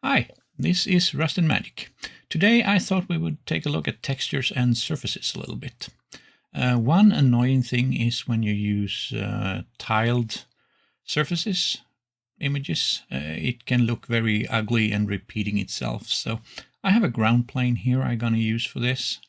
Hi, this is Rust and Magic. Today I thought we would take a look at textures and surfaces a little bit. One annoying thing is when you use tiled surfaces, images, it can look very ugly and repeating itself. So I have a ground plane here I'm going to use for this.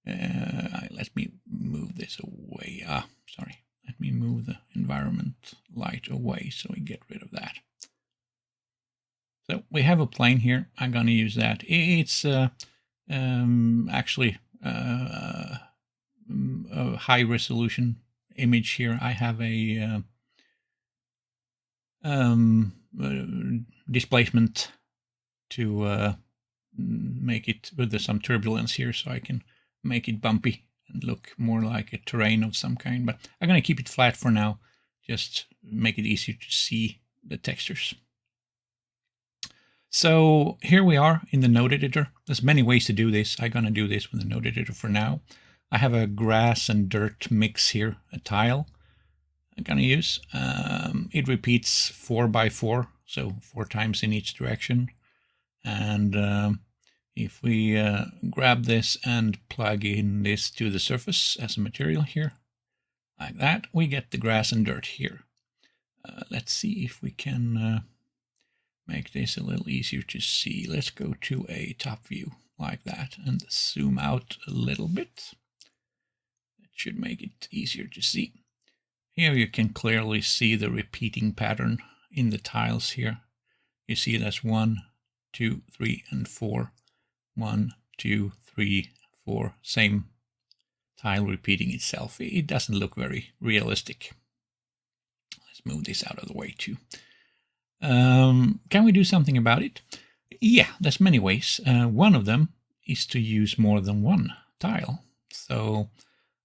Let me move this away. Sorry. Let me move the environment light away so we get rid of that. So we have a plane here. I'm going to use that. It's actually a high resolution image here. I have a displacement to make it with some turbulence here, so I can make it bumpy and look more like a terrain of some kind. But I'm going to keep it flat for now, just make it easier to see the textures. So here we are in the node editor. There's many ways to do this. I'm going to do this with the node editor for now. I have a grass and dirt mix here, a tile I'm going to use. It repeats 4 by 4, so 4 times in each direction. And if we grab this and plug in this to the surface as a material here, like that, we get the grass and dirt here. Let's see if we can make this a little easier to see. Let's go to a top view like that and zoom out a little bit. That should make it easier to see. Here you can clearly see the repeating pattern in the tiles here. You see that's 1, 2, 3, and 4. 1, 2, 3, 4. Same tile repeating itself. It doesn't look very realistic. Let's move this out of the way too. Can we do something about it? Yeah, there's many ways. One of them is to use more than one tile. So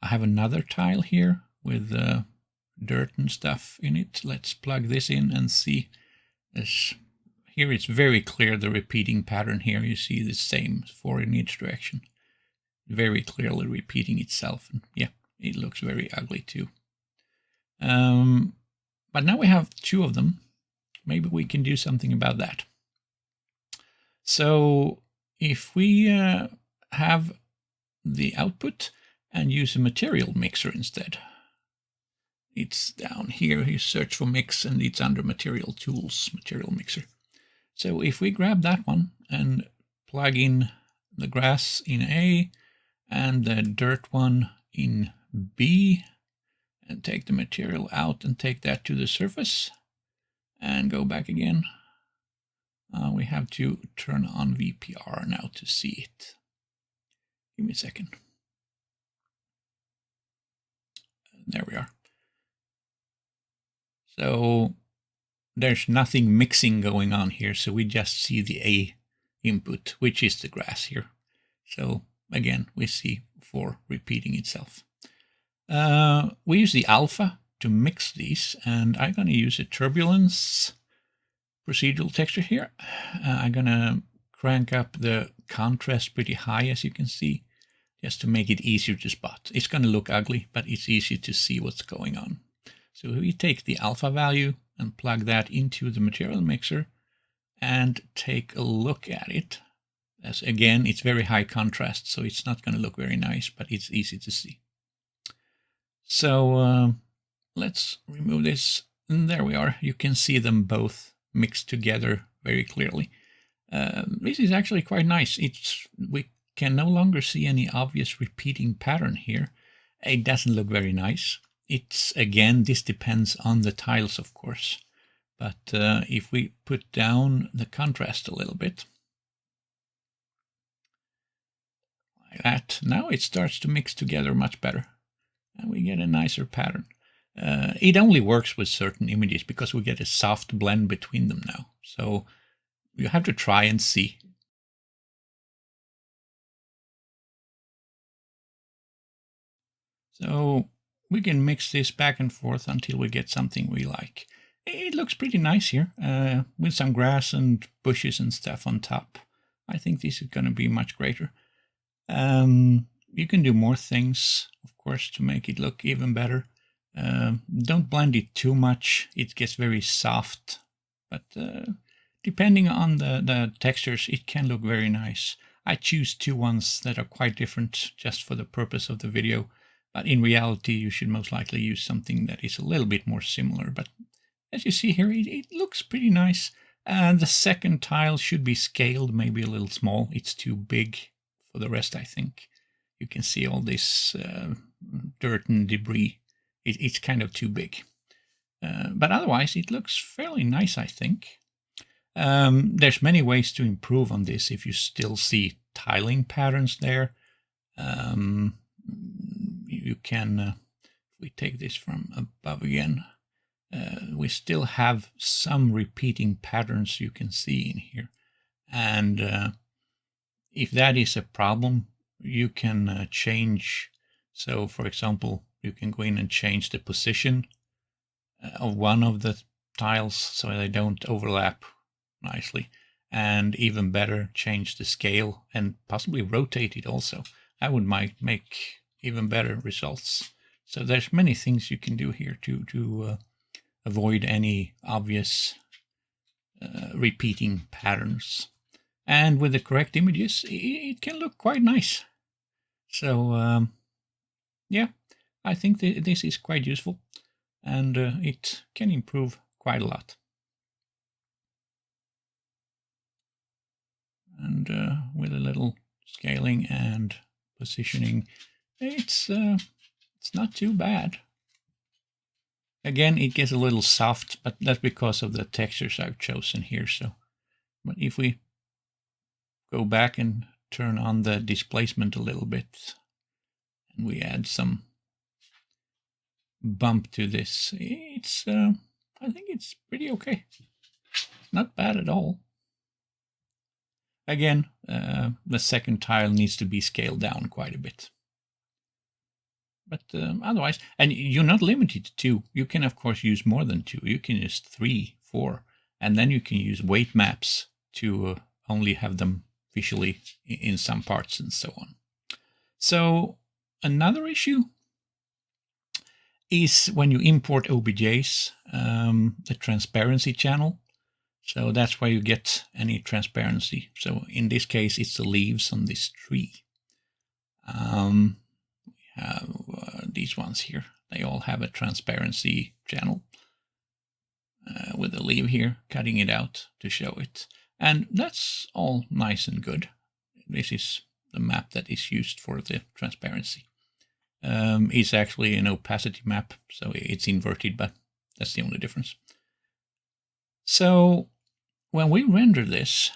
I have another tile here with dirt and stuff in it. Let's plug this in and see. Here it's very clear, the repeating pattern here. You see the same 4 in each direction. Very clearly repeating itself. And yeah, it looks very ugly too. But now we have 2 of them. Maybe we can do something about that. So if we have the output and use a material mixer instead, it's down here. You search for mix and it's under material tools, material mixer. So if we grab that one and plug in the grass in A and the dirt one in B and take the material out and take that to the surface, and go back again. We have to turn on VPR now to see it. Give me a second. There we are. So there's nothing mixing going on here, so we just see the A input, which is the grass here. So again, we see 4 repeating itself. We use the alpha to mix these, and I'm going to use a turbulence procedural texture here. I'm going to crank up the contrast pretty high, as you can see, just to make it easier to spot. It's going to look ugly, but it's easy to see what's going on. So we take the alpha value and plug that into the material mixer and take a look at it. As again, it's very high contrast, so it's not going to look very nice, but it's easy to see. So let's remove this. And there we are. You can see them both mixed together very clearly. This is actually quite nice. We can no longer see any obvious repeating pattern here. It doesn't look very nice. Again, this depends on the tiles, of course. But if we put down the contrast a little bit, like that, now it starts to mix together much better. And we get a nicer pattern. It only works with certain images because we get a soft blend between them now. So you have to try and see. So we can mix this back and forth until we get something we like. It looks pretty nice here, with some grass and bushes and stuff on top. I think this is going to be much greater. You can do more things, of course, to make it look even better. Don't blend it too much. It gets very soft, but depending on the textures, it can look very nice. I choose two ones that are quite different just for the purpose of the video, but in reality you should most likely use something that is a little bit more similar. But as you see here, it looks pretty nice. And the second tile should be scaled, maybe a little small. It's too big for the rest, I think. You can see all this dirt and debris. It's kind of too big. But otherwise, it looks fairly nice, I think. There's many ways to improve on this if you still see tiling patterns there. You can, if we take this from above again, we still have some repeating patterns you can see in here. And if that is a problem, you can change. So, for example, you can go in and change the position of one of the tiles so they don't overlap nicely. And even better, change the scale and possibly rotate it also. That would make even better results. So there's many things you can do here to avoid any obvious repeating patterns. And with the correct images, it can look quite nice. So yeah, I think this is quite useful, and it can improve quite a lot. And with a little scaling and positioning, it's not too bad. Again, it gets a little soft, but that's because of the textures I've chosen here. So, but if we go back and turn on the displacement a little bit, and we add some bump to this, it's I think it's pretty okay. Not bad at all. Again, the second tile needs to be scaled down quite a bit. But otherwise, and you're not limited to 2. You can, of course, use more than 2. You can use 3, 4, and then you can use weight maps to only have them visually in some parts and so on. So another issue is when you import OBJs, the transparency channel. So that's where you get any transparency. So in this case, it's the leaves on this tree. We have these ones here. They all have a transparency channel with a leaf here, cutting it out to show it. And that's all nice and good. This is the map that is used for the transparency. It's actually an opacity map, so it's inverted, but that's the only difference. So when we render this,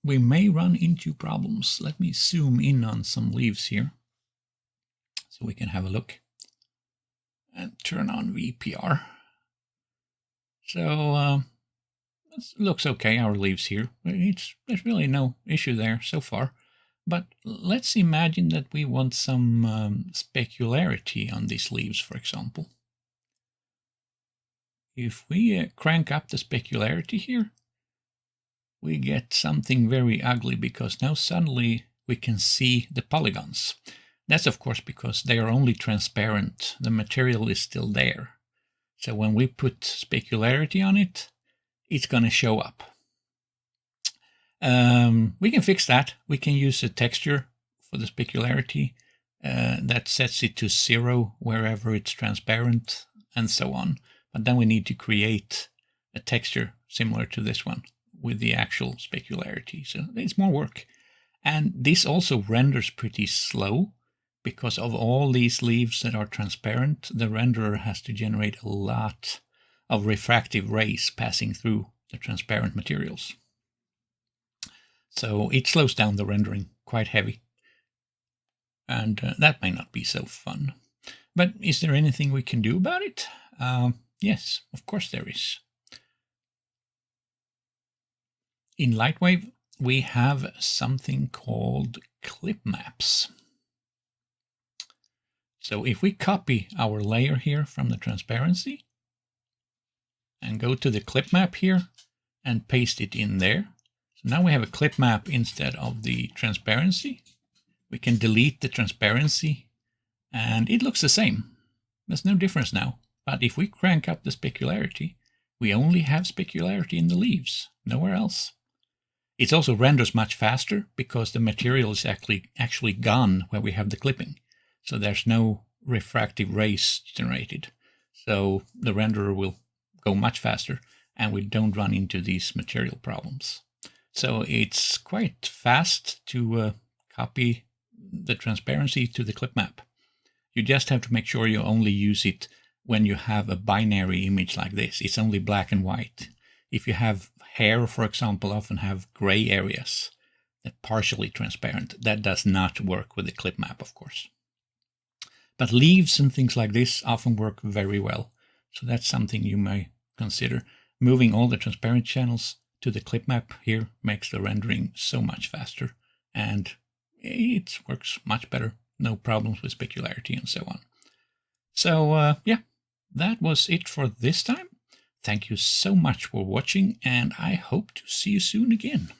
we may run into problems. Let me zoom in on some leaves here so we can have a look and turn on VPR. So it looks okay, our leaves here. There's really no issue there so far. But let's imagine that we want some specularity on these leaves, for example. If we crank up the specularity here, we get something very ugly, because now suddenly we can see the polygons. That's of course because they are only transparent. The material is still there. So when we put specularity on it, it's going to show up. We can fix that. We can use a texture for the specularity that sets it to 0 wherever it's transparent and so on. But then we need to create a texture similar to this one with the actual specularity. So it's more work. And this also renders pretty slow because of all these leaves that are transparent. The renderer has to generate a lot of refractive rays passing through the transparent materials. So it slows down the rendering quite heavy. And that may not be so fun. But is there anything we can do about it? Yes, of course there is. In LightWave, we have something called clip maps. So if we copy our layer here from the transparency and go to the clip map here and paste it in there. So now we have a clip map instead of the transparency. We can delete the transparency and it looks the same. There's no difference now. But if we crank up the specularity, We only have specularity in the leaves, nowhere else. It also renders much faster because the material is actually gone when we have the clipping. So there's no refractive rays generated. So the renderer will go much faster and we don't run into these material problems. So it's quite fast to copy the transparency to the clip map. You just have to make sure you only use it when you have a binary image like this. It's only black and white. If you have hair, for example, often have gray areas that partially transparent. That does not work with the clip map, of course. But leaves and things like this often work very well. So that's something you may consider. Moving all the transparent channels to the clip map here makes the rendering so much faster. And it works much better. No problems with specularity and so on. So yeah, that was it for this time. Thank you so much for watching, and I hope to see you soon again.